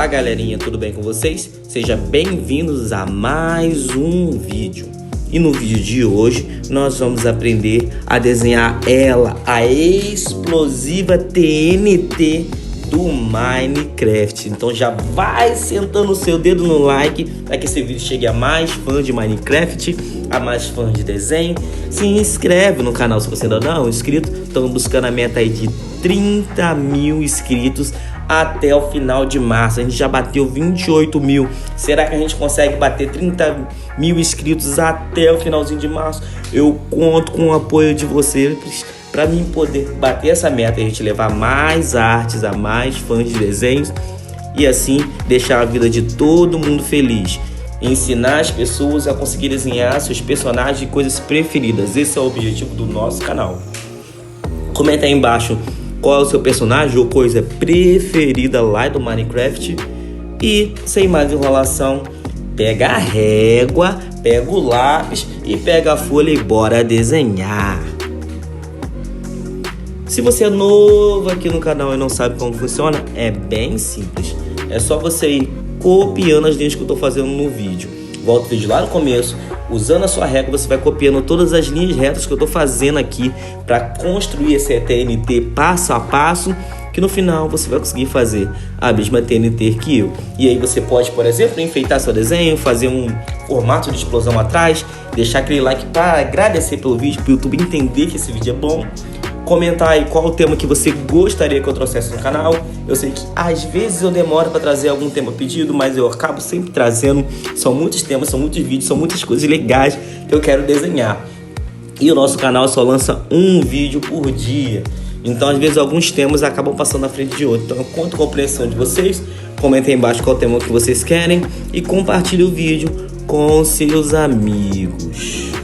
Olá galerinha, tudo bem com vocês? Sejam bem-vindos a mais um vídeo. E no vídeo de hoje nós vamos aprender a desenhar ela, a explosiva TNT do Minecraft. Então já vai sentando o seu dedo no like para que esse vídeo chegue a mais fãs de Minecraft, a mais fãs de desenho. Se inscreve no canal se você ainda não é inscrito. Estamos buscando a meta aí de 30 mil inscritos até o final de março. A gente já bateu 28 mil. Será que a gente consegue bater 30 mil inscritos até o finalzinho de março? Eu conto com o apoio de vocês para mim poder bater essa meta e a gente levar mais artes a mais fãs de desenhos e assim deixar a vida de todo mundo feliz. Ensinar as pessoas a conseguir desenhar seus personagens e coisas preferidas. Esse é o objetivo do nosso canal. Comenta aí embaixo qual é o seu personagem ou coisa preferida lá do Minecraft. E sem mais enrolação, pega a régua, pega o lápis e pega a folha e bora desenhar. Se você é novo aqui no canal e não sabe como funciona, é bem simples. É só você ir copiando as linhas que eu estou fazendo no vídeo. Volta o vídeo lá no começo, usando a sua régua, você vai copiando todas as linhas retas que eu estou fazendo aqui para construir esse TNT passo a passo, que no final você vai conseguir fazer a mesma TNT que eu. E aí você pode, por exemplo, enfeitar seu desenho, fazer um formato de explosão atrás, deixar aquele like para agradecer pelo vídeo, para o YouTube entender que esse vídeo é bom. Comentar aí qual o tema que você gostaria que eu trouxesse no canal. Eu sei que às vezes eu demoro para trazer algum tema pedido, mas eu acabo sempre trazendo. São muitos temas, são muitos vídeos, são muitas coisas legais que eu quero desenhar. E o nosso canal só lança um vídeo por dia. Então às vezes alguns temas acabam passando na frente de outro. Então eu conto com a compreensão de vocês. Comentem aí embaixo qual tema que vocês querem e compartilhe o vídeo com seus amigos.